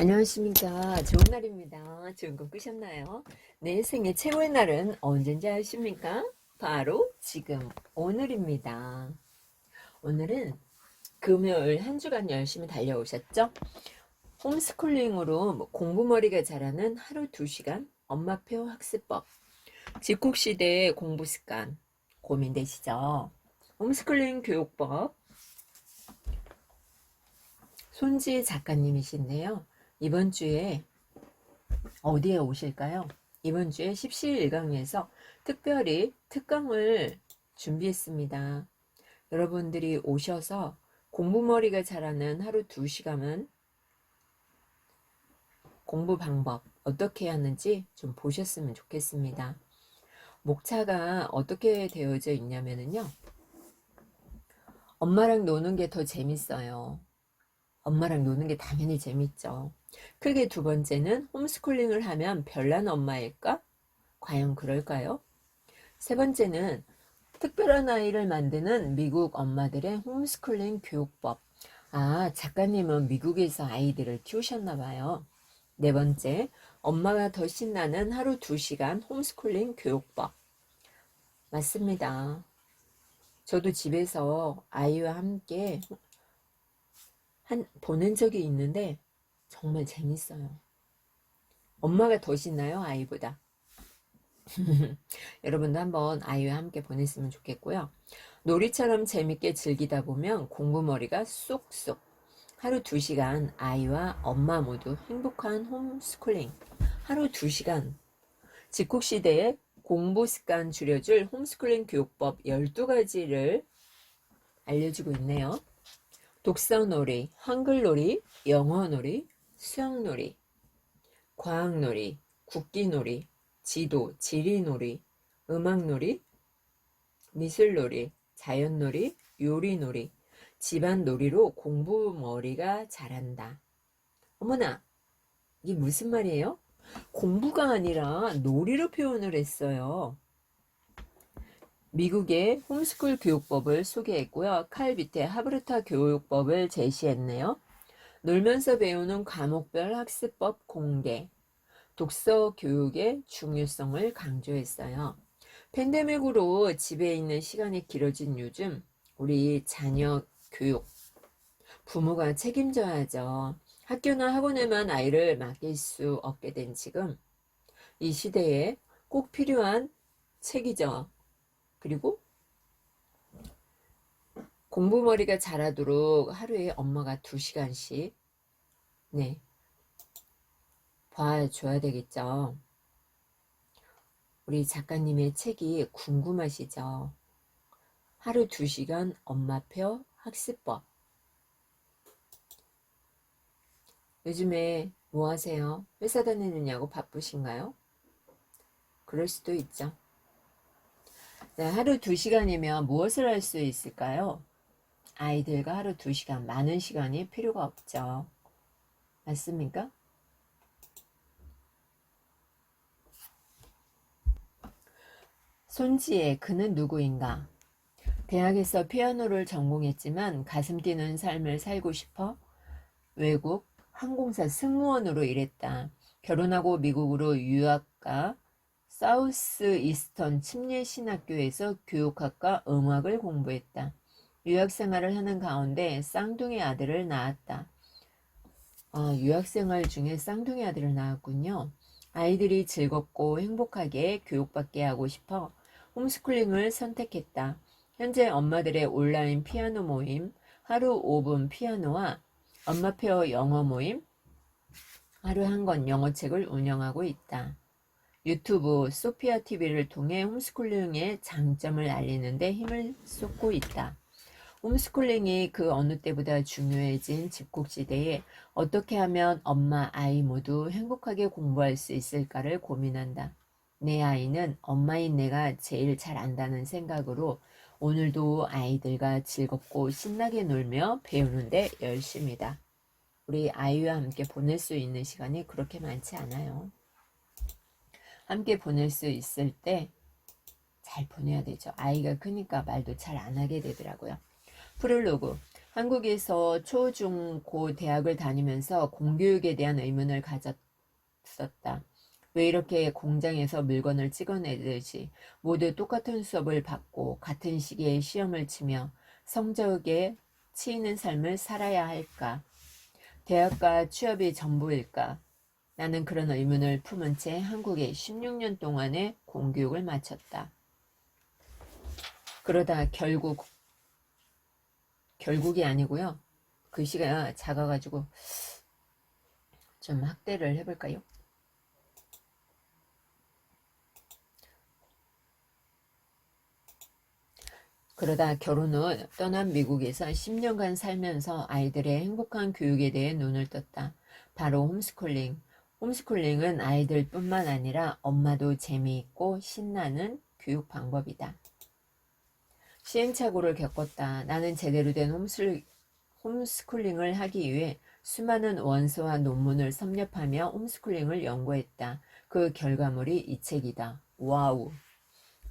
안녕하십니까. 좋은 날입니다. 좋은 꿈 꾸셨나요? 내 생애 최고의 날은 언제인지 아십니까? 바로 지금 오늘입니다. 오늘은 금요일 한 주간 열심히 달려오셨죠? 홈스쿨링으로 공부머리가 자라는 하루 2시간 엄마표 학습법, 집콕시대의 공부습관 고민되시죠? 홈스쿨링 교육법 손지 작가님이신데요. 이번 주에 어디에 오실까요? 이번 주에 십시일강에서 특별히 특강을 준비했습니다. 여러분들이 오셔서 공부머리가 자라는 하루 2시간은 공부 방법 어떻게 해야 하는지 좀 보셨으면 좋겠습니다. 목차가 어떻게 되어져 있냐면요. 엄마랑 노는 게 더 재밌어요. 엄마랑 노는 게 당연히 재밌죠. 크게 두 번째는 홈스쿨링을 하면 별난 엄마일까? 과연 그럴까요? 세 번째는 특별한 아이를 만드는 미국 엄마들의 홈스쿨링 교육법. 작가님은 미국에서 아이들을 키우셨나 봐요. 네 번째, 엄마가 더 신나는 하루 2시간 홈스쿨링 교육법. 맞습니다. 저도 집에서 아이와 함께 보낸 적이 있는데 정말 재밌어요. 엄마가 더 신나요, 아이보다. 여러분도 한번 아이와 함께 보냈으면 좋겠고요. 놀이처럼 재밌게 즐기다 보면 공부머리가 쏙쏙. 하루 2시간 아이와 엄마 모두 행복한 홈스쿨링. 하루 2시간. 집콕시대의 공부습관 줄여줄 홈스쿨링 교육법 12가지를 알려주고 있네요. 독서놀이, 한글놀이, 영어놀이, 수학놀이, 과학놀이, 국기놀이, 지도, 지리놀이, 음악놀이, 미술놀이, 자연놀이, 요리놀이, 집안놀이로 공부머리가 자란다. 어머나, 이게 무슨 말이에요? 공부가 아니라 놀이로 표현을 했어요. 미국의 홈스쿨 교육법을 소개했고요. 칼 밑에 하브르타 교육법을 제시했네요. 놀면서 배우는 과목별 학습법 공개, 독서 교육의 중요성을 강조했어요. 팬데믹으로 집에 있는 시간이 길어진 요즘 우리 자녀 교육 부모가 책임져야죠. 학교나 학원에만 아이를 맡길 수 없게 된 지금 이 시대에 꼭 필요한 책이죠. 그리고 공부머리가 자라도록 하루에 엄마가 2시간씩 봐줘야 되겠죠. 우리 작가님의 책이 궁금하시죠? 하루 2시간 엄마표 학습법. 요즘에 뭐 하세요? 회사 다니느냐고 바쁘신가요? 그럴 수도 있죠. 네, 하루 2시간이면 무엇을 할 수 있을까요? 아이들과 하루 2시간, 많은 시간이 필요가 없죠. 맞습니까? 손지혜, 그는 누구인가? 대학에서 피아노를 전공했지만 가슴 뛰는 삶을 살고 싶어 외국 항공사 승무원으로 일했다. 결혼하고 미국으로 유학가 사우스 이스턴 침례신학교에서 교육학과 음악을 공부했다. 유학 생활을 하는 가운데 쌍둥이 아들을 낳았다. 유학 생활 중에 쌍둥이 아들을 낳았군요. 아이들이 즐겁고 행복하게 교육받게 하고 싶어 홈스쿨링을 선택했다. 현재 엄마들의 온라인 피아노 모임, 하루 5분 피아노와 엄마표 영어 모임, 하루 한 권 영어책을 운영하고 있다. 유튜브 소피아 TV를 통해 홈스쿨링의 장점을 알리는 데 힘을 쏟고 있다. 홈스쿨링이 그 어느 때보다 중요해진 집콕시대에 어떻게 하면 엄마, 아이 모두 행복하게 공부할 수 있을까를 고민한다. 내 아이는 엄마인 내가 제일 잘 안다는 생각으로 오늘도 아이들과 즐겁고 신나게 놀며 배우는데 열심이다. 우리 아이와 함께 보낼 수 있는 시간이 그렇게 많지 않아요. 함께 보낼 수 있을 때 잘 보내야 되죠. 아이가 크니까 말도 잘 안 하게 되더라고요. 프롤로그. 한국에서 초, 중, 고 대학을 다니면서 공교육에 대한 의문을 가졌었다. 왜 이렇게 공장에서 물건을 찍어내듯이 모두 똑같은 수업을 받고 같은 시기에 시험을 치며 성적에 치이는 삶을 살아야 할까? 대학과 취업이 전부일까? 나는 그런 의문을 품은 채 한국에 16년 동안의 공교육을 마쳤다. 그러다 결국이 아니고요. 글씨가 작아가지고 좀 확대를 해볼까요? 그러다 결혼 후 떠난 미국에서 10년간 살면서 아이들의 행복한 교육에 대해 눈을 떴다. 바로 홈스쿨링. 홈스쿨링은 아이들뿐만 아니라 엄마도 재미있고 신나는 교육 방법이다. 시행착오를 겪었다. 나는 제대로 된 홈스쿨링을 하기 위해 수많은 원서와 논문을 섭렵하며 홈스쿨링을 연구했다. 그 결과물이 이 책이다. 와우.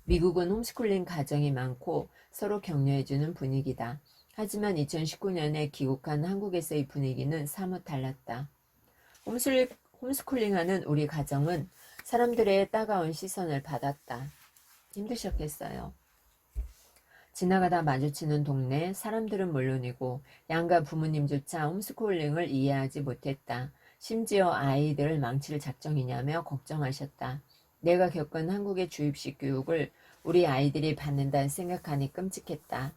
미국은 홈스쿨링 가정이 많고 서로 격려해주는 분위기다. 하지만 2019년에 귀국한 한국에서의 분위기는 사뭇 달랐다. 홈스쿨링하는 우리 가정은 사람들의 따가운 시선을 받았다. 힘드셨겠어요. 지나가다 마주치는 동네 사람들은 물론이고 양가 부모님조차 홈스쿨링을 이해하지 못했다. 심지어 아이들 망칠 작정이냐며 걱정하셨다. 내가 겪은 한국의 주입식 교육을 우리 아이들이 받는다 생각하니 끔찍했다.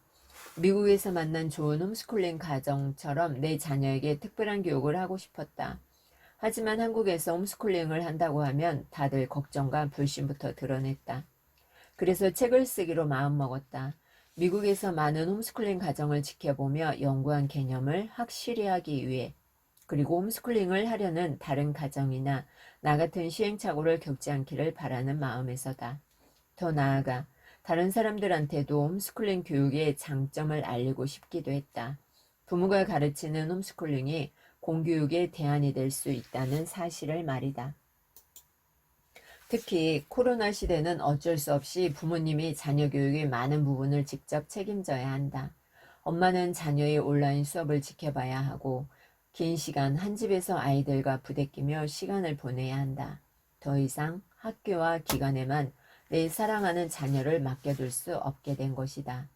미국에서 만난 좋은 홈스쿨링 가정처럼 내 자녀에게 특별한 교육을 하고 싶었다. 하지만 한국에서 홈스쿨링을 한다고 하면 다들 걱정과 불신부터 드러냈다. 그래서 책을 쓰기로 마음먹었다. 미국에서 많은 홈스쿨링 가정을 지켜보며 연구한 개념을 확실히 하기 위해 그리고 홈스쿨링을 하려는 다른 가정이나 나 같은 시행착오를 겪지 않기를 바라는 마음에서다. 더 나아가 다른 사람들한테도 홈스쿨링 교육의 장점을 알리고 싶기도 했다. 부모가 가르치는 홈스쿨링이 공교육의 대안이 될 수 있다는 사실을 말이다. 특히 코로나 시대는 어쩔 수 없이 부모님이 자녀 교육의 많은 부분을 직접 책임져야 한다. 엄마는 자녀의 온라인 수업을 지켜봐야 하고 긴 시간 한 집에서 아이들과 부대끼며 시간을 보내야 한다. 더 이상 학교와 기관에만 내 사랑하는 자녀를 맡겨둘 수 없게 된 것이다.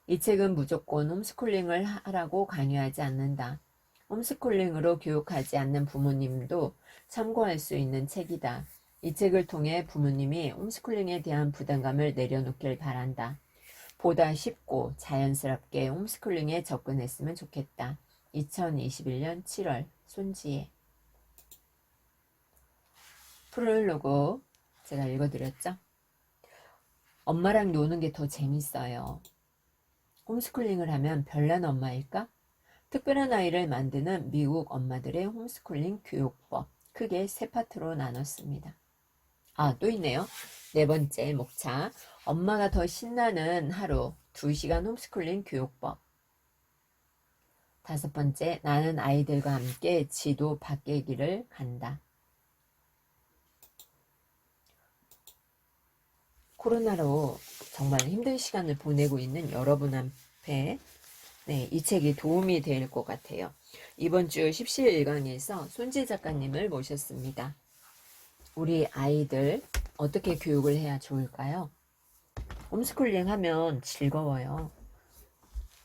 이 책은 무조건 홈스쿨링을 하라고 강요하지 않는다. 홈스쿨링으로 교육하지 않는 부모님도 참고할 수 있는 책이다. 이 책을 통해 부모님이 홈스쿨링에 대한 부담감을 내려놓길 바란다. 보다 쉽고 자연스럽게 홈스쿨링에 접근했으면 좋겠다. 2021년 7월 손지혜. 프롤로그 제가 읽어드렸죠? 엄마랑 노는 게 더 재밌어요. 홈스쿨링을 하면 별난 엄마일까? 특별한 아이를 만드는 미국 엄마들의 홈스쿨링 교육법. 크게 세 파트로 나눴습니다. 또 있네요. 네 번째 목차. 엄마가 더 신나는 하루 2시간 홈스쿨링 교육법. 다섯 번째, 나는 아이들과 함께 지도 밖의 길을 간다. 코로나로 정말 힘든 시간을 보내고 있는 여러분 앞에 이 책이 도움이 될 것 같아요. 이번 주 십시일강에서 손지 작가님을 모셨습니다. 우리 아이들 어떻게 교육을 해야 좋을까요? 홈스쿨링 하면 즐거워요.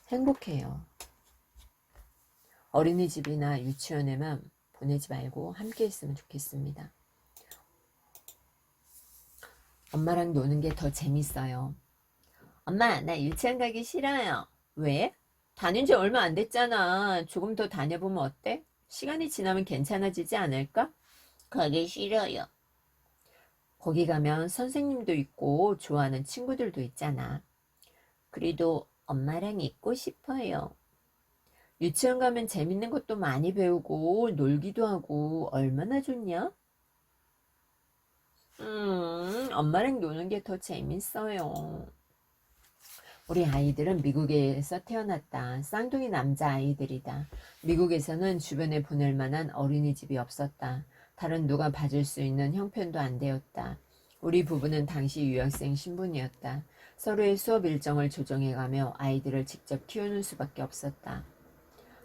행복해요. 어린이집이나 유치원에만 보내지 말고 함께 있으면 좋겠습니다. 엄마랑 노는 게 더 재밌어요. 엄마, 나 유치원 가기 싫어요. 왜? 다닌 지 얼마 안 됐잖아. 조금 더 다녀보면 어때? 시간이 지나면 괜찮아지지 않을까? 가기 싫어요. 거기 가면 선생님도 있고 좋아하는 친구들도 있잖아. 그래도 엄마랑 있고 싶어요. 유치원 가면 재밌는 것도 많이 배우고 놀기도 하고 얼마나 좋냐? 엄마랑 노는 게 더 재밌어요. 우리 아이들은 미국에서 태어났다. 쌍둥이 남자 아이들이다. 미국에서는 주변에 보낼 만한 어린이집이 없었다. 다른 누가 봐줄 수 있는 형편도 안 되었다. 우리 부부는 당시 유학생 신분이었다. 서로의 수업 일정을 조정해가며 아이들을 직접 키우는 수밖에 없었다.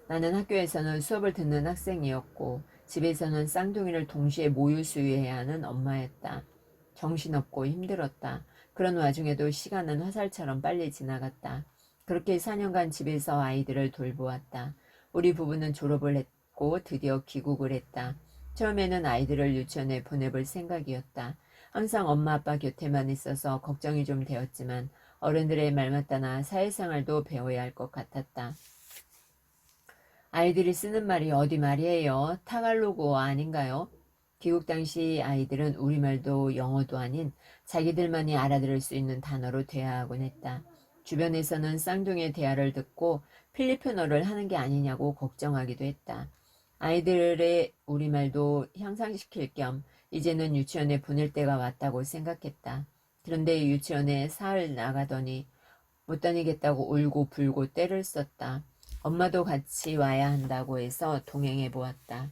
나는 학교에서는 수업을 듣는 학생이었고 집에서는 쌍둥이를 동시에 모유 수유해야 하는 엄마였다. 정신없고 힘들었다. 그런 와중에도 시간은 화살처럼 빨리 지나갔다. 그렇게 4년간 집에서 아이들을 돌보았다. 우리 부부는 졸업을 했고 드디어 귀국을 했다. 처음에는 아이들을 유치원에 보내볼 생각이었다. 항상 엄마 아빠 곁에만 있어서 걱정이 좀 되었지만 어른들의 말맞다나 사회생활도 배워야 할 것 같았다. 아이들이 쓰는 말이 어디 말이에요? 타갈로그어 아닌가요? 귀국 당시 아이들은 우리말도 영어도 아닌 자기들만이 알아들을 수 있는 단어로 대화하곤 했다. 주변에서는 쌍둥이의 대화를 듣고 필리핀어를 하는 게 아니냐고 걱정하기도 했다. 아이들의 우리말도 향상시킬 겸 이제는 유치원에 보낼 때가 왔다고 생각했다. 그런데 유치원에 사흘 나가더니 못 다니겠다고 울고 불고 떼를 썼다. 엄마도 같이 와야 한다고 해서 동행해 보았다.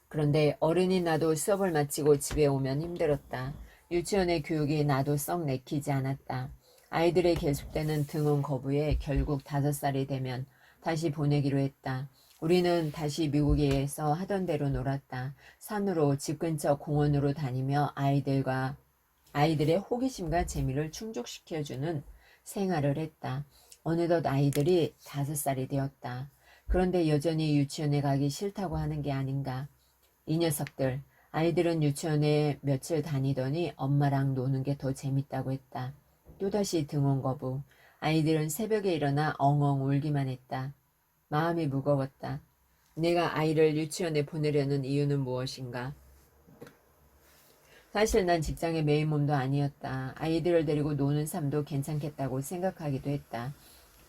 그런데 어른이 나도 수업을 마치고 집에 오면 힘들었다. 유치원의 교육이 나도 썩 내키지 않았다. 아이들의 계속되는 등원 거부에 결국 5살이 되면 다시 보내기로 했다. 우리는 다시 미국에서 하던 대로 놀았다. 산으로 집 근처 공원으로 다니며 아이들의 호기심과 재미를 충족시켜주는 생활을 했다. 어느덧 아이들이 5살이 되었다. 그런데 여전히 유치원에 가기 싫다고 하는 게 아닌가. 이 녀석들, 아이들은 유치원에 며칠 다니더니 엄마랑 노는 게 더 재밌다고 했다. 또다시 등원 거부. 아이들은 새벽에 일어나 엉엉 울기만 했다. 마음이 무거웠다. 내가 아이를 유치원에 보내려는 이유는 무엇인가? 사실 난 직장의 메인 몸도 아니었다. 아이들을 데리고 노는 삶도 괜찮겠다고 생각하기도 했다.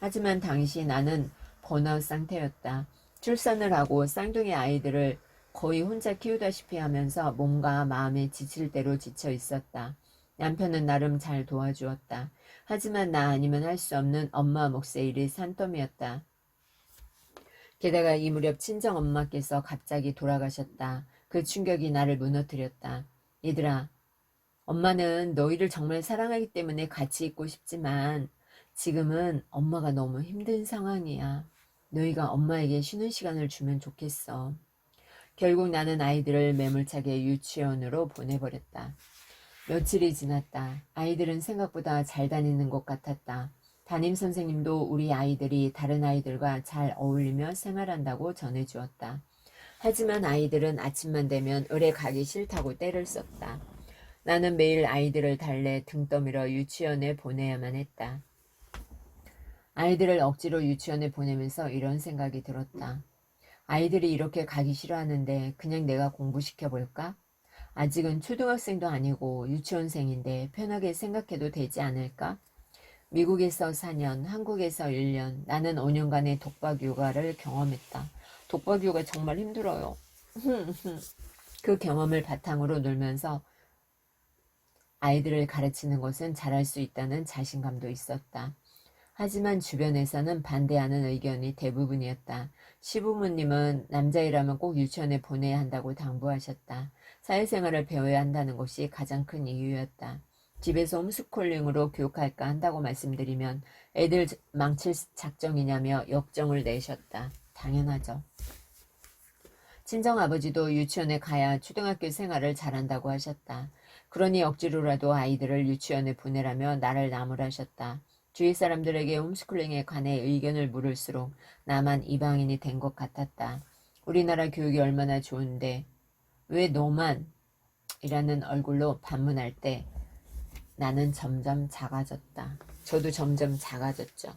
하지만 당시 나는 번아웃 상태였다. 출산을 하고 쌍둥이 아이들을 거의 혼자 키우다시피 하면서 몸과 마음이 지칠 대로 지쳐 있었다. 남편은 나름 잘 도와주었다. 하지만 나 아니면 할 수 없는 엄마 몫의 일이 산더미였다. 게다가 이 무렵 친정엄마께서 갑자기 돌아가셨다. 그 충격이 나를 무너뜨렸다. 얘들아, 엄마는 너희를 정말 사랑하기 때문에 같이 있고 싶지만 지금은 엄마가 너무 힘든 상황이야. 너희가 엄마에게 쉬는 시간을 주면 좋겠어. 결국 나는 아이들을 매몰차게 유치원으로 보내버렸다. 며칠이 지났다. 아이들은 생각보다 잘 다니는 것 같았다. 담임 선생님도 우리 아이들이 다른 아이들과 잘 어울리며 생활한다고 전해주었다. 하지만 아이들은 아침만 되면 을에 가기 싫다고 떼를 썼다. 나는 매일 아이들을 달래 등 떠밀어 유치원에 보내야만 했다. 아이들을 억지로 유치원에 보내면서 이런 생각이 들었다. 아이들이 이렇게 가기 싫어하는데 그냥 내가 공부시켜볼까? 아직은 초등학생도 아니고 유치원생인데 편하게 생각해도 되지 않을까? 미국에서 4년, 한국에서 1년, 나는 5년간의 독박 육아를 경험했다. 독박 육아 정말 힘들어요. 그 경험을 바탕으로 놀면서 아이들을 가르치는 것은 잘할 수 있다는 자신감도 있었다. 하지만 주변에서는 반대하는 의견이 대부분이었다. 시부모님은 남자이라면 꼭 유치원에 보내야 한다고 당부하셨다. 사회생활을 배워야 한다는 것이 가장 큰 이유였다. 집에서 홈스쿨링으로 교육할까 한다고 말씀드리면 애들 망칠 작정이냐며 역정을 내셨다. 당연하죠. 친정아버지도 유치원에 가야 초등학교 생활을 잘한다고 하셨다. 그러니 억지로라도 아이들을 유치원에 보내라며 나를 나무라셨다. 주위 사람들에게 홈스쿨링에 관해 의견을 물을수록 나만 이방인이 된 것 같았다. 우리나라 교육이 얼마나 좋은데 왜 너만? 이라는 얼굴로 반문할 때 나는 점점 작아졌다. 저도 점점 작아졌죠.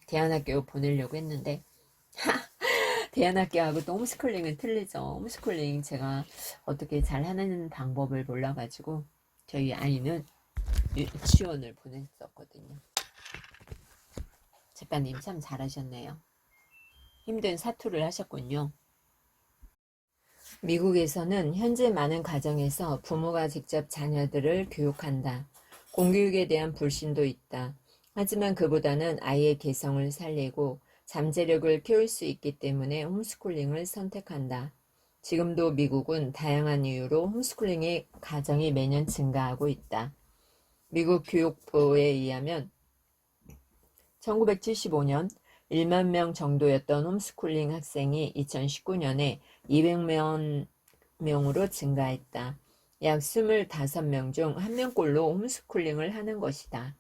대안학교 보내려고 했는데 대안학교하고 또 홈스쿨링은 틀리죠. 홈스쿨링 제가 어떻게 잘 하는 방법을 몰라가지고 저희 아이는 유치원을 보냈었거든요. 작가님 참 잘하셨네요. 힘든 사투를 하셨군요. 미국에서는 현재 많은 가정에서 부모가 직접 자녀들을 교육한다. 공교육에 대한 불신도 있다. 하지만 그보다는 아이의 개성을 살리고 잠재력을 키울 수 있기 때문에 홈스쿨링을 선택한다. 지금도 미국은 다양한 이유로 홈스쿨링의 가정이 매년 증가하고 있다. 미국 교육부에 의하면 1975년 1만 명 정도였던 홈스쿨링 학생이 2019년에 200명으로 증가했다. 약 25명 중 1명꼴로 홈스쿨링을 하는 것이다.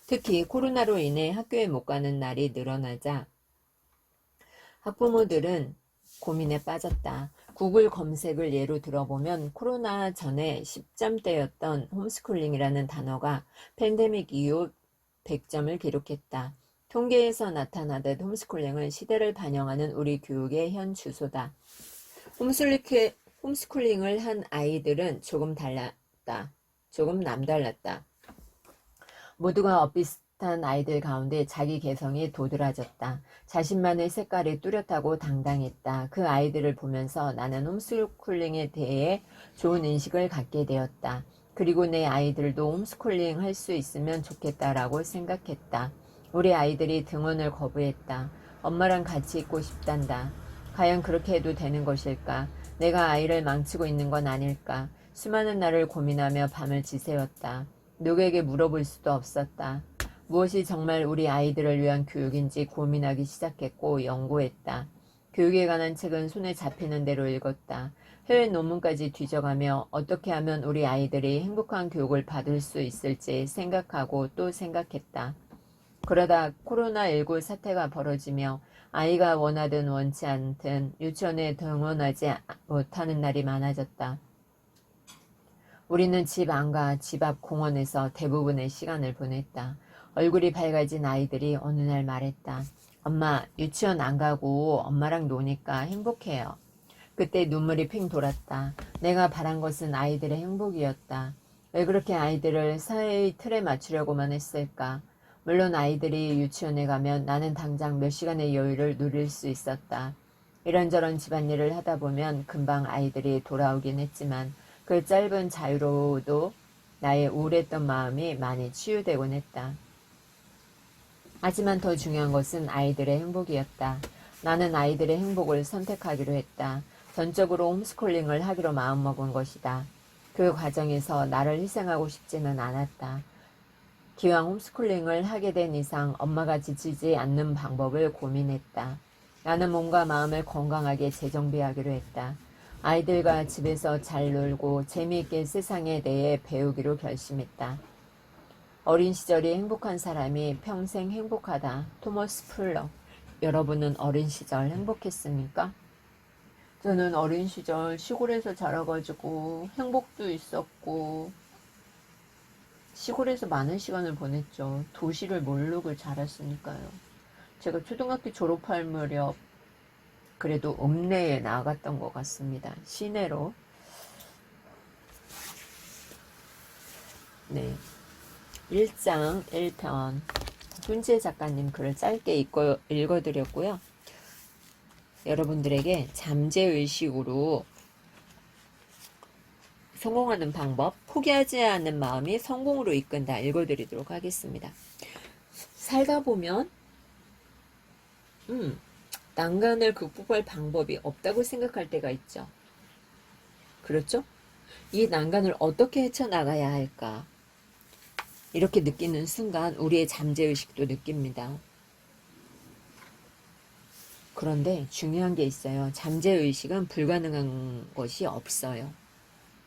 특히 코로나로 인해 학교에 못 가는 날이 늘어나자 학부모들은 고민에 빠졌다. 구글 검색을 예로 들어보면 코로나 전에 10점대였던 홈스쿨링이라는 단어가 팬데믹 이후 100점을 기록했다. 통계에서 나타나듯 홈스쿨링은 시대를 반영하는 우리 교육의 현 주소다. 홈스쿨링을 한 아이들은 조금 달랐다. 조금 남달랐다. 모두가 엇비슷한 아이들 가운데 자기 개성이 도드라졌다. 자신만의 색깔이 뚜렷하고 당당했다. 그 아이들을 보면서 나는 홈스쿨링에 대해 좋은 인식을 갖게 되었다. 그리고 내 아이들도 홈스쿨링 할 수 있으면 좋겠다라고 생각했다. 우리 아이들이 등원을 거부했다. 엄마랑 같이 있고 싶단다. 과연 그렇게 해도 되는 것일까? 내가 아이를 망치고 있는 건 아닐까? 수많은 날을 고민하며 밤을 지새웠다. 누구에게 물어볼 수도 없었다. 무엇이 정말 우리 아이들을 위한 교육인지 고민하기 시작했고 연구했다. 교육에 관한 책은 손에 잡히는 대로 읽었다. 해외 논문까지 뒤져가며 어떻게 하면 우리 아이들이 행복한 교육을 받을 수 있을지 생각하고 또 생각했다. 그러다 코로나19 사태가 벌어지며 아이가 원하든 원치 않든 유치원에 등원하지 못하는 날이 많아졌다. 우리는 집 안과 집 앞 공원에서 대부분의 시간을 보냈다. 얼굴이 밝아진 아이들이 어느 날 말했다. 엄마, 유치원 안 가고 엄마랑 노니까 행복해요. 그때 눈물이 핑 돌았다. 내가 바란 것은 아이들의 행복이었다. 왜 그렇게 아이들을 사회의 틀에 맞추려고만 했을까? 물론 아이들이 유치원에 가면 나는 당장 몇 시간의 여유를 누릴 수 있었다. 이런저런 집안일을 하다 보면 금방 아이들이 돌아오긴 했지만 그 짧은 자유로워도 나의 우울했던 마음이 많이 치유되곤 했다. 하지만 더 중요한 것은 아이들의 행복이었다. 나는 아이들의 행복을 선택하기로 했다. 전적으로 홈스쿨링을 하기로 마음먹은 것이다. 그 과정에서 나를 희생하고 싶지는 않았다. 기왕 홈스쿨링을 하게 된 이상 엄마가 지치지 않는 방법을 고민했다. 나는 몸과 마음을 건강하게 재정비하기로 했다. 아이들과 집에서 잘 놀고 재미있게 세상에 대해 배우기로 결심했다. 어린 시절이 행복한 사람이 평생 행복하다. 토머스 풀러. 여러분은 어린 시절 행복했습니까? 저는 어린 시절 시골에서 자라가지고 행복도 있었고 시골에서 많은 시간을 보냈죠. 도시를 모르고 자랐으니까요. 제가 초등학교 졸업할 무렵 그래도 읍내에 나갔던 것 같습니다. 시내로. 네. 1장 1편 훈재 작가님 글을 짧게 읽어드렸고요. 여러분들에게 잠재의식으로 성공하는 방법, 포기하지 않는 마음이 성공으로 이끈다 읽어드리도록 하겠습니다. 살다 보면 난간을 극복할 방법이 없다고 생각할 때가 있죠. 그렇죠? 이 난간을 어떻게 헤쳐나가야 할까? 이렇게 느끼는 순간 우리의 잠재의식도 느낍니다. 그런데 중요한 게 있어요. 잠재의식은 불가능한 것이 없어요.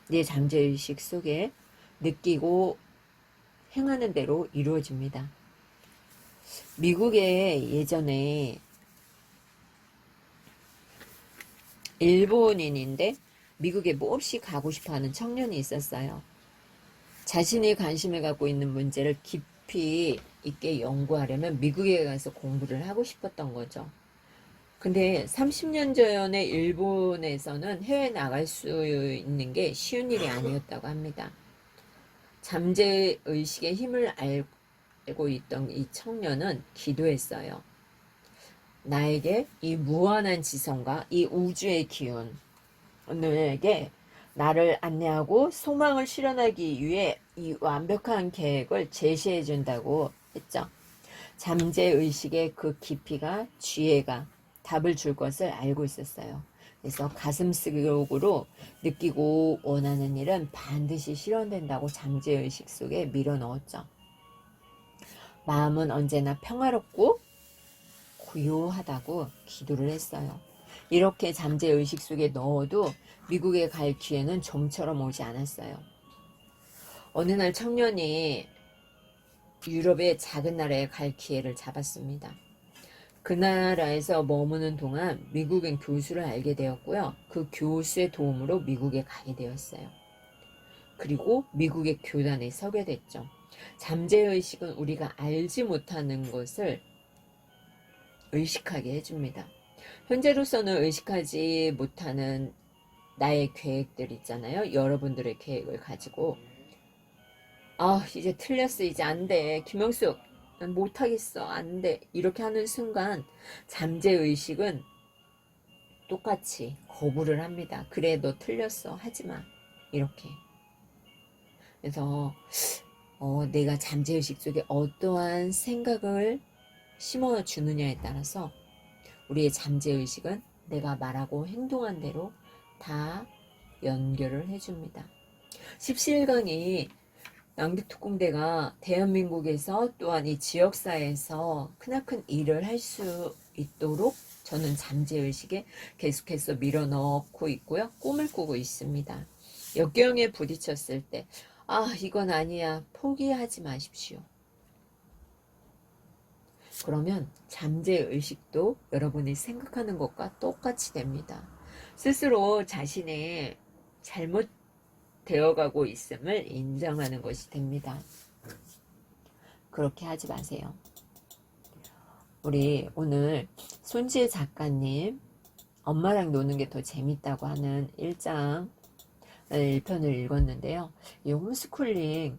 내 잠재의식 속에 느끼고 행하는 대로 이루어집니다. 미국에 예전에 일본인인데 미국에 몹시 가고 싶어하는 청년이 있었어요. 자신이 관심을 갖고 있는 문제를 깊이 있게 연구하려면 미국에 가서 공부를 하고 싶었던 거죠. 근데 30년 전에 일본에서는 해외에 나갈 수 있는 게 쉬운 일이 아니었다고 합니다. 잠재의식의 힘을 알고 있던 이 청년은 기도했어요. 나에게 이 무한한 지성과 이 우주의 기운에게 나를 안내하고 소망을 실현하기 위해 이 완벽한 계획을 제시해 준다고 했죠. 잠재의식의 그 깊이가 지혜가 답을 줄 것을 알고 있었어요. 그래서 가슴속으로 느끼고 원하는 일은 반드시 실현된다고 잠재의식 속에 밀어넣었죠. 마음은 언제나 평화롭고 고요하다고 기도를 했어요. 이렇게 잠재의식 속에 넣어도 미국에 갈 기회는 좀처럼 오지 않았어요. 어느 날 청년이 유럽의 작은 나라에 갈 기회를 잡았습니다. 그 나라에서 머무는 동안 미국인 교수를 알게 되었고요. 그 교수의 도움으로 미국에 가게 되었어요. 그리고 미국의 교단에 서게 됐죠. 잠재의식은 우리가 알지 못하는 것을 의식하게 해줍니다. 현재로서는 의식하지 못하는 나의 계획들 있잖아요. 여러분들의 계획을 가지고 이제 틀렸어. 이제 안 돼. 김영숙 난 못하겠어. 안 돼. 이렇게 하는 순간 잠재의식은 똑같이 거부를 합니다. 그래 너 틀렸어. 하지마. 이렇게. 그래서 내가 잠재의식 속에 어떠한 생각을 심어주느냐에 따라서 우리의 잠재의식은 내가 말하고 행동한 대로 다 연결을 해줍니다. 17강이 낭독특공대가 대한민국에서 또한 이 지역사회에서 크나큰 일을 할 수 있도록 저는 잠재의식에 계속해서 밀어넣고 있고요. 꿈을 꾸고 있습니다. 역경에 부딪혔을 때 이건 아니야. 포기하지 마십시오. 그러면 잠재의식도 여러분이 생각하는 것과 똑같이 됩니다. 스스로 자신의 잘못 되어가고 있음을 인정하는 것이 됩니다. 그렇게 하지 마세요. 우리 오늘 손지혜 작가님 엄마랑 노는 게 더 재밌다고 하는 1편을 읽었는데요. 이 홈스쿨링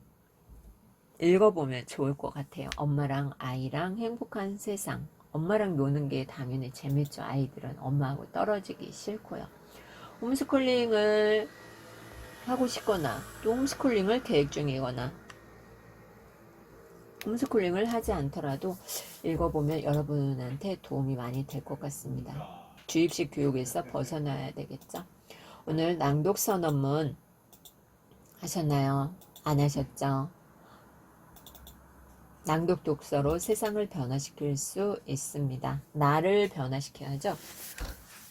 읽어보면 좋을 것 같아요. 엄마랑 아이랑 행복한 세상. 엄마랑 노는 게 당연히 재밌죠. 아이들은 엄마하고 떨어지기 싫고요. 홈스쿨링을 하고 싶거나 또 홈스쿨링을 계획 중이거나 홈스쿨링을 하지 않더라도 읽어보면 여러분한테 도움이 많이 될 것 같습니다. 주입식 교육에서 벗어나야 되겠죠. 오늘 낭독 선언문 하셨나요? 안 하셨죠? 낭독 독서로 세상을 변화시킬 수 있습니다. 나를 변화시켜야죠.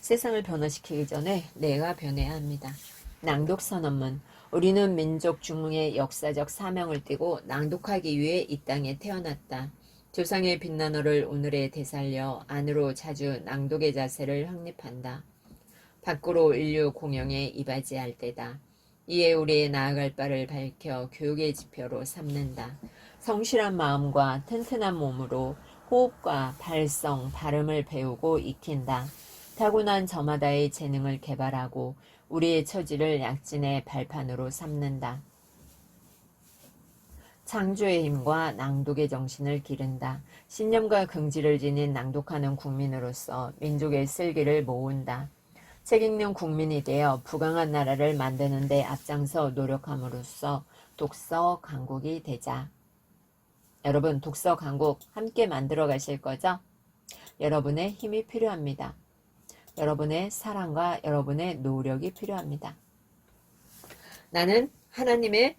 세상을 변화시키기 전에 내가 변해야 합니다. 낭독 선언문. 우리는 민족 중흥의 역사적 사명을 띠고 낭독하기 위해 이 땅에 태어났다. 조상의 빛나노를 오늘에 되살려 안으로 자주 낭독의 자세를 확립한다. 밖으로 인류 공영에 이바지할 때다. 이에 우리의 나아갈 바를 밝혀 교육의 지표로 삼는다. 성실한 마음과 튼튼한 몸으로 호흡과 발성, 발음을 배우고 익힌다. 타고난 저마다의 재능을 개발하고 우리의 처지를 약진의 발판으로 삼는다. 창조의 힘과 낭독의 정신을 기른다. 신념과 긍지를 지닌 낭독하는 국민으로서 민족의 슬기를 모은다. 책 읽는 국민이 되어 부강한 나라를 만드는 데 앞장서 노력함으로써 독서 강국이 되자. 여러분 독서 강국 함께 만들어 가실 거죠? 여러분의 힘이 필요합니다. 여러분의 사랑과 여러분의 노력이 필요합니다. 나는 하나님의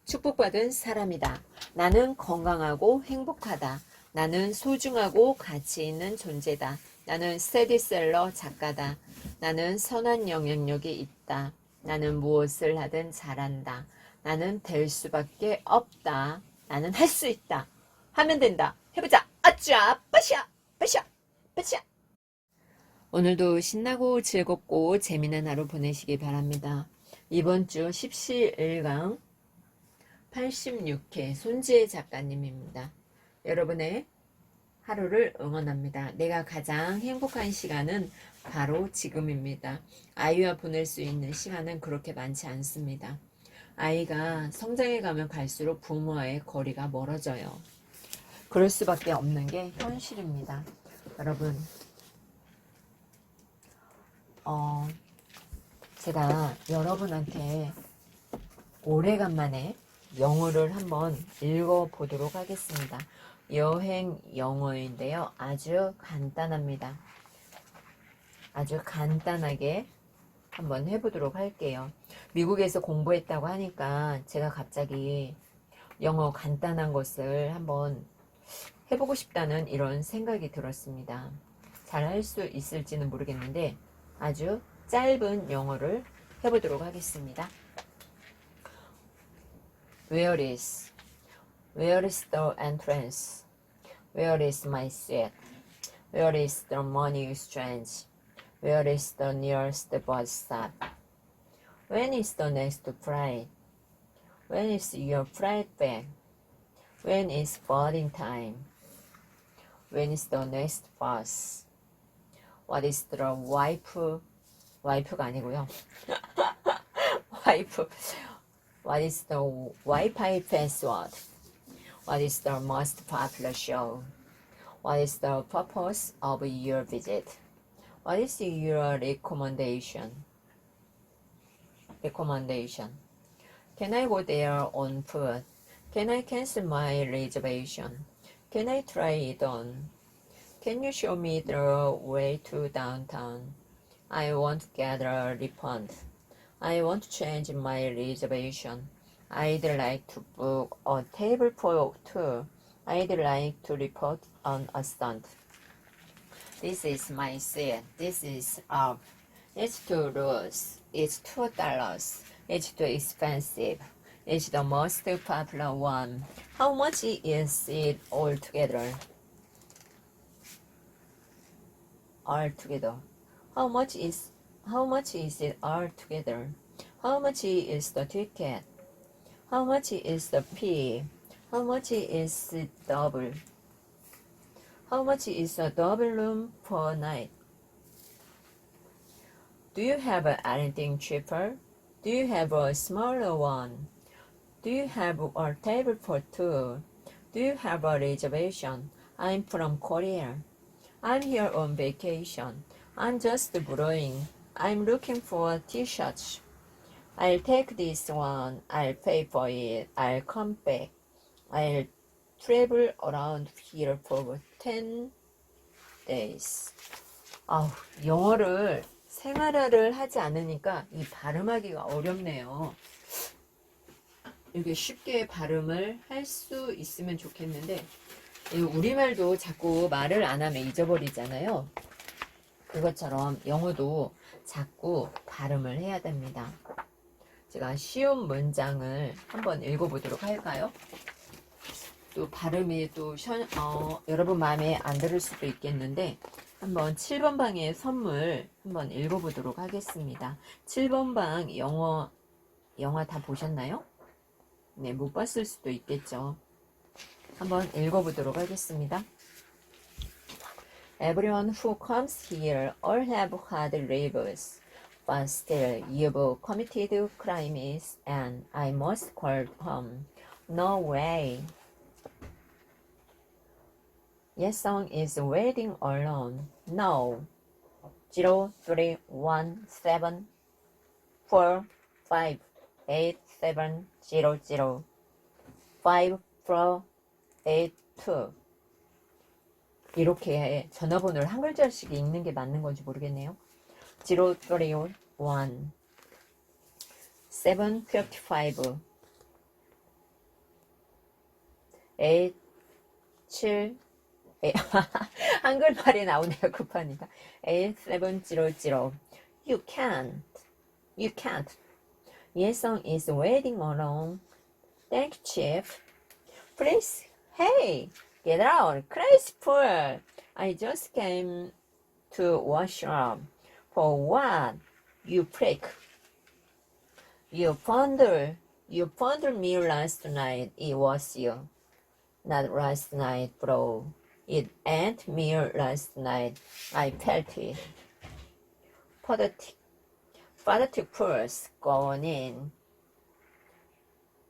축복받은 사람이다. 나는 건강하고 행복하다. 나는 소중하고 가치 있는 존재다. 나는 스테디셀러 작가다. 나는 선한 영향력이 있다. 나는 무엇을 하든 잘한다. 나는 될 수밖에 없다. 나는 할 수 있다. 하면 된다. 해보자. 아짜 빠샤 빠샤 빠샤. 오늘도 신나고 즐겁고 재미난 하루 보내시기 바랍니다. 이번 주 17강 86회 손지혜 작가님입니다. 여러분의 하루를 응원합니다. 내가 가장 행복한 시간은 바로 지금입니다. 아이와 보낼 수 있는 시간은 그렇게 많지 않습니다. 아이가 성장해 가면 갈수록 부모와의 거리가 멀어져요. 그럴 수밖에 없는 게 현실입니다. 여러분 제가 여러분한테 오래간만에 영어를 한번 읽어보도록 하겠습니다. 여행 영어인데요. 아주 간단합니다. 아주 간단하게 한번 해보도록 할게요. 미국에서 공부했다고 하니까 제가 갑자기 영어 간단한 것을 한번 해보고 싶다는 이런 생각이 들었습니다. 잘 할 수 있을지는 모르겠는데 아주 짧은 영어를 해보도록 하겠습니다. Where is? Where is the entrance? Where is my seat? Where is the money exchange? Where is the nearest bus stop? When is the next flight? When is your flight back? When is boarding time? When is the next bus? What is the 와이프가 아니고요. 와이프. What is the Wi-Fi password? What is the most popular show? What is the purpose of your visit? What is your recommendation? Can I go there on foot? Can I cancel my reservation? Can I try it on? Can you show me the way to downtown? I want to get a refund. I want to change my reservation. I'd like to book a table for two. I'd like to report on a stunt. This is my seat. This is up. It's too loose. It's $2. It's too expensive. It's the most popular one. How much is it altogether? How much is it altogether? How much is the ticket? How much is the fee? How much is it double? How much is a double room per night? Do you have anything cheaper? Do you have a smaller one? Do you have a table for two? Do you have a reservation? I'm from Korea. I'm here on vacation. I'm just borrowing. I'm looking for t-shirts. I'll take this one. I'll pay for it. I'll come back. I'll travel around here for 10 days. 영어를 생활화를 하지 않으니까 이 발음하기가 어렵네요. 이렇게 쉽게 발음을 할 수 있으면 좋겠는데 우리말도 자꾸 말을 안 하면 잊어버리잖아요. 그것처럼 영어도 자꾸 발음을 해야 됩니다. 제가 쉬운 문장을 한번 읽어보도록 할까요? 또 발음이 또 여러분 마음에 안 들을 수도 있겠는데 한번 7번 방의 선물 한번 읽어보도록 하겠습니다. 7번 방 영화 다 보셨나요? 네, 못 봤을 수도 있겠죠. 한번 읽어보도록 하겠습니다. Everyone who comes here all have hard labors, but still you've committed crimes and I must call home. No way. Yesong is waiting alone. No. 0, 3, 1, 7, 4, 5, 8, 7, 0, 0, 5, 4, 8, 2. 이렇게 전화번호를 한 글자씩 읽는 게 맞는 건지 모르겠네요. 0, 3, 1, 7, 55, 8, 7, 한글말이 나오네요. 급하니까. 8, 7, 0, 0. You can't. Yesong is waiting alone. Thank you, Chief. Please, hey, get out, crazy fool. I just came to wash up. For what? You prick. You fondled me last night. It was you. Not last night, bro. It ain't me last night. I felt it. Pathetic fools going in.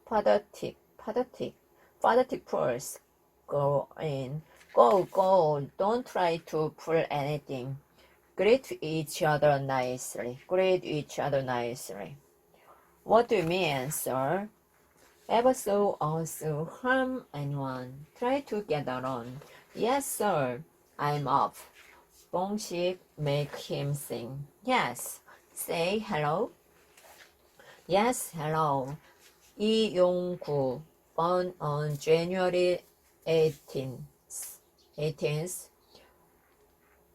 Pathetic fools go in. Go. Don't try to pull anything. Greet each other nicely. What do you mean, sir? Ever saw us harm anyone? Try to get along. Yes, sir. I'm off. 봉식 make him sing. Yes, say hello. Yes, hello. 이용구, born on January 18th,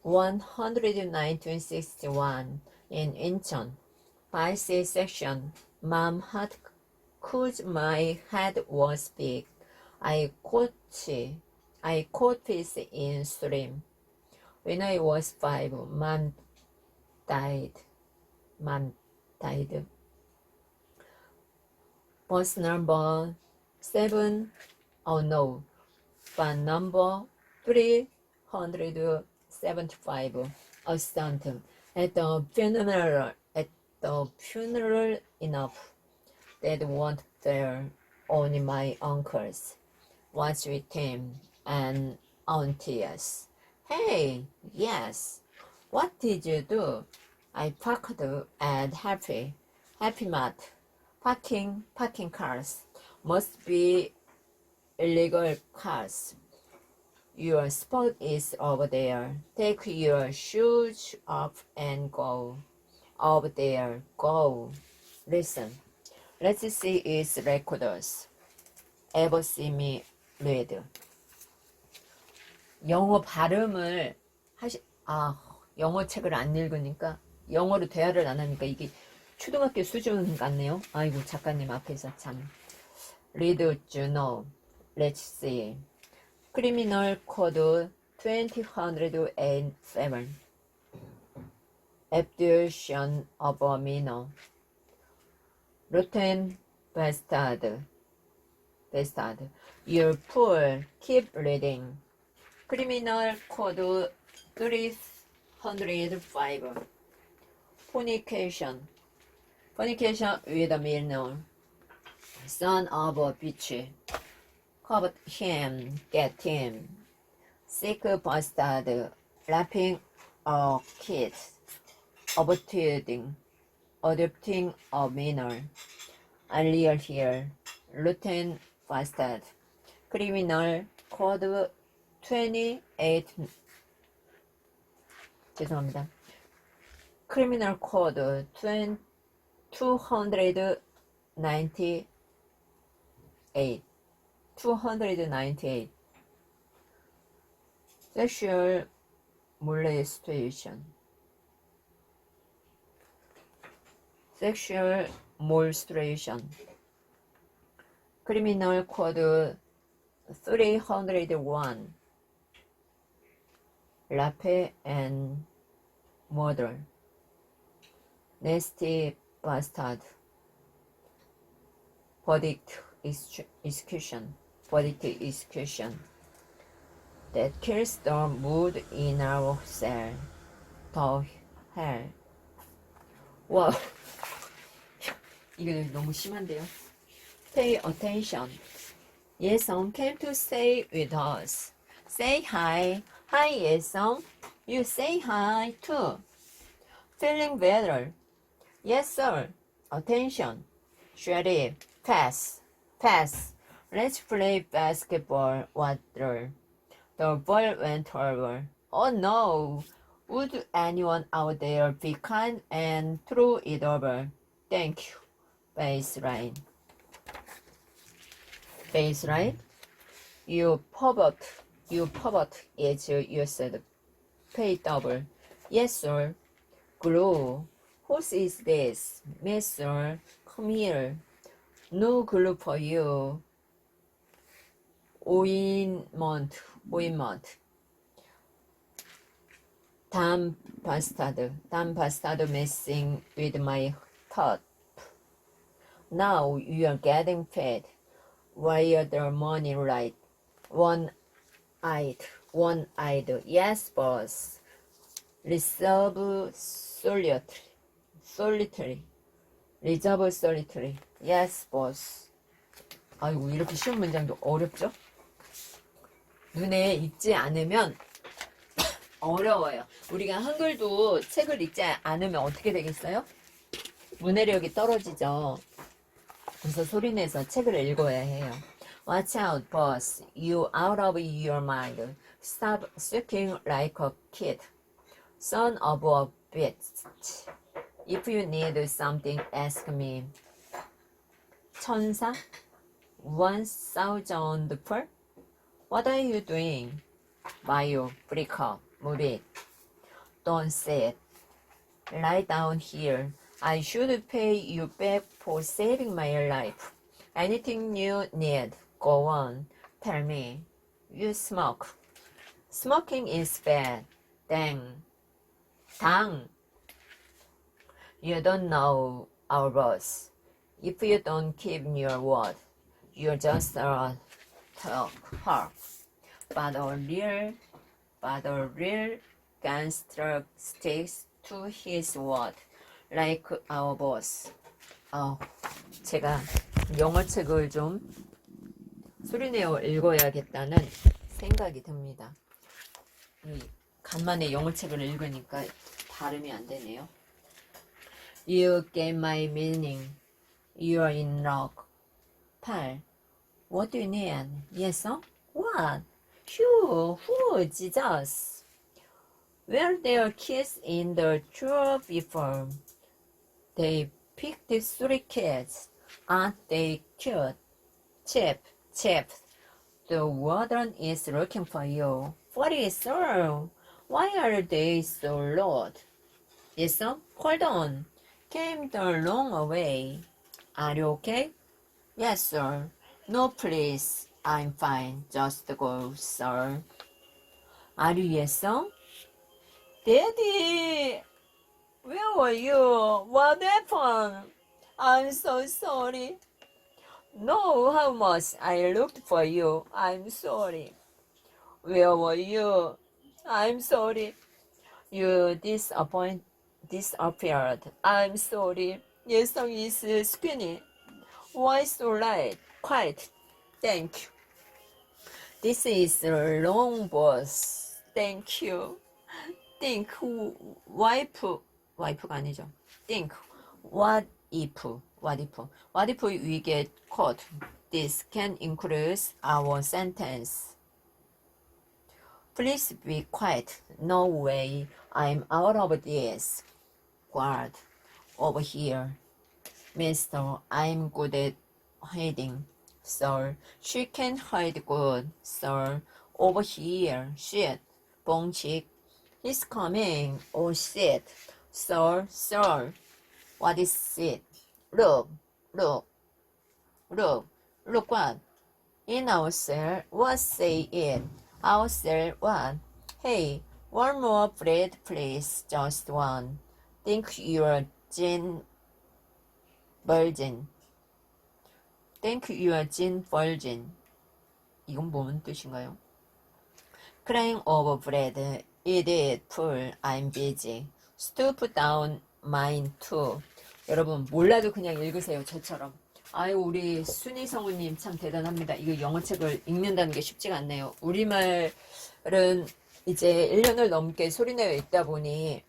1961 in Incheon. By C-section, mom had cause my head was big. I caught fish in stream. When I was 5, mom died. Bus number 7, oh no, but number 375. A stunt at the funeral enough. That weren't there, only my uncles was with him and aunties. Hey, yes, what did you do? I parked at Happy Mart. Parking cars must be illegal cars. Your spot is over there. Take your shoes off and go. Over there, go. Listen. Let's see its recorders. Ever see me read? 영어 발음을 영어 책을 안 읽으니까, 영어로 대화를 안 하니까 이게 초등학교 수준 같네요. 아이고, 작가님 앞에서 참. Read journal. Let's see. Criminal Code 2007. Abduction of a minor. Rotten bastard. You fool. Keep reading. Criminal Code 305. Fornication with a minor. Son of a bitch. Covet him, get him. Sick bastard. Raping a kid. Adopting a minor. Earlier here. Rotten bastard. Criminal Code 28. 죄송합니다. Criminal Code 298. 298. Sexual molestation. Criminal Code 301. Rape and murder. Nasty bastard. Verdict execution. That kills the mood in our cell. The hell. 와, 이거 너무 심한데요. Pay attention. 예성 came to stay with us. Say hi. Hi, 예성. You say hi too. Feeling better? Yes, sir. Attention. Sheriff. Pass. Let's play basketball. Water. The ball went over. Oh no. Would anyone out there be kind and throw it over? Thank you. Baseline. You pervert. Yes, you said. Pay double. Yes, sir. Glue. Whose is this? Miss sir. Come here. No glue for you. Ointment. Damn bastard messing with my thought. Now you are getting fed. Wire the money right. One-eyed. Yes, boss. Reserve solitary. Yes, boss. 아이고, 이렇게 쉬운 문장도 어렵죠? 눈에 익지 않으면 어려워요. 우리가 한글도 책을 읽지 않으면 어떻게 되겠어요? 문해력이 떨어지죠. 그래서 소리내서 책을 읽어야 해요. Watch out, boss. You out of your mind. Stop squeaking like a kid. Son of a bitch. If you need something, ask me. 천사? 1,000 per? What are you doing? Bio, break up, move it. Don't sit. Lie down here. I should pay you back for saving my life. Anything you need, go on. Tell me. You smoke. Smoking is bad. Dang. 당. You don't know our boss. If you don't keep your word, you're just a talk. But a real gangster sticks to his word, like our boss. 제가 영어책을 좀 소리내어 읽어야겠다는 생각이 듭니다. 간만에 영어책을 읽으니까 발음이 안 되네요. You get my meaning. You're in luck. 8. What do you need? Yes, sir? What? Who? Jesus. Were there kids in the tour before? They picked 3 kids. Aren't they cute? Chip. The warden is looking for you. What is, sir? Why are they so loud? Yes, sir? Hold on. Came the long way. Are you okay? Yes, sir. No, please. I'm fine. Just go, sir. Are you, yes, sir? Daddy! Where were you? What happened? I'm so sorry. Know how much I looked for you. I'm sorry. Where were you? I'm sorry. You disappeared. I'm sorry. Yes, song is skinny. Why so light? Quiet. Thank you. This is long boss. Thank you. Think wipe가 아니죠. Think what if we get caught? This can include our sentence. Please be quiet. No way. I'm out of this. Guard. Over here. Mister, I'm good at hiding. Sir, she can hide good. Sir, over here. Shit. Bongchik. He's coming. Oh shit. Sir. What is it? Look what? In our cell. What say it? Our cell what? Hey, one more bread please. Just one. Think you're virgin. Think you're virgin. 이건 뭔 뜻인가요? Crying over bread. Eat it full. I'm busy. Stoop down. Mine too. 여러분 몰라도 그냥 읽으세요. 저처럼. 아유 우리 순희 성우님 참 대단합니다. 이거 영어책을 읽는다는 게 쉽지가 않네요. 우리말은 이제 1년을 넘게 소리내어 읽다 보니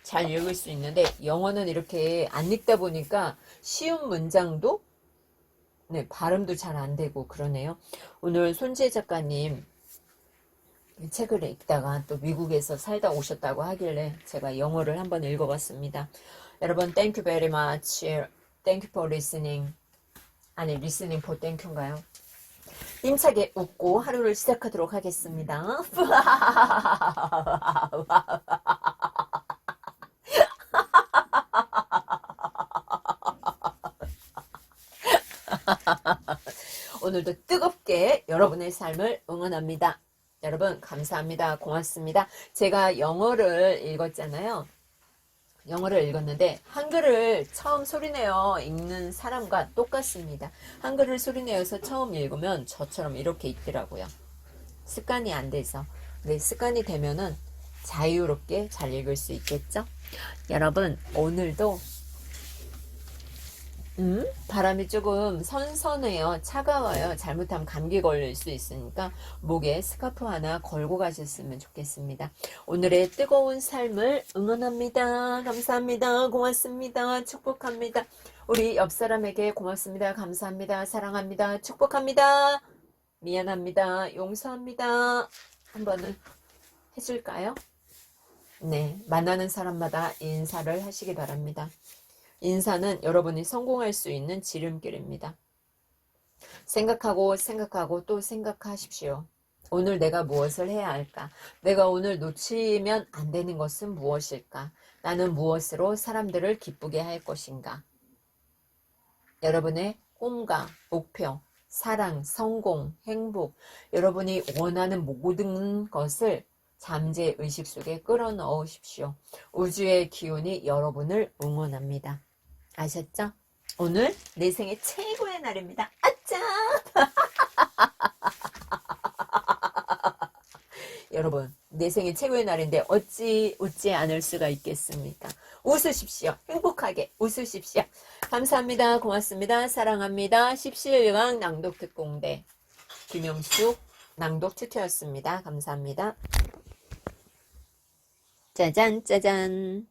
잘 읽을 수 있는데 영어는 이렇게 안 읽다 보니까 쉬운 문장도 발음도 잘 안 되고 그러네요. 오늘 손지혜 작가님 책을 읽다가 또 미국에서 살다 오셨다고 하길래 제가 영어를 한번 읽어봤습니다. 여러분 thank you very much. Thank you for listening. 아니 listening for thank인가요? 힘차게 웃고 하루를 시작하도록 하겠습니다. 오늘도 뜨겁게 여러분의 삶을 응원합니다. 여러분 감사합니다. 고맙습니다. 제가 영어를 읽었잖아요. 영어를 읽었는데 한글을 처음 소리내어 읽는 사람과 똑같습니다. 한글을 소리내어서 처음 읽으면 저처럼 이렇게 읽더라고요. 습관이 안 돼서. 네, 습관이 되면은 자유롭게 잘 읽을 수 있겠죠? 여러분 오늘도 바람이 조금 선선해요. 차가워요. 잘못하면 감기 걸릴 수 있으니까 목에 스카프 하나 걸고 가셨으면 좋겠습니다. 오늘의 뜨거운 삶을 응원합니다. 감사합니다. 고맙습니다. 축복합니다. 우리 옆 사람에게 고맙습니다. 감사합니다. 사랑합니다. 축복합니다. 미안합니다. 용서합니다. 한번은 해줄까요? 네, 만나는 사람마다 인사를 하시기 바랍니다. 인사는 여러분이 성공할 수 있는 지름길입니다. 생각하고 또 생각하십시오. 오늘 내가 무엇을 해야 할까? 내가 오늘 놓치면 안 되는 것은 무엇일까? 나는 무엇으로 사람들을 기쁘게 할 것인가? 여러분의 꿈과 목표, 사랑, 성공, 행복, 여러분이 원하는 모든 것을 잠재 의식 속에 끌어넣으십시오. 우주의 기운이 여러분을 응원합니다. 아셨죠? 오늘 내 생애 최고의 날입니다. 아짜! 여러분, 내 생애 최고의 날인데 어찌 웃지 않을 수가 있겠습니까? 웃으십시오. 행복하게 웃으십시오. 감사합니다. 고맙습니다. 사랑합니다. 17강 낭독특공대 김영숙 낭독 튜터였습니다. 감사합니다. 짜잔 짜잔.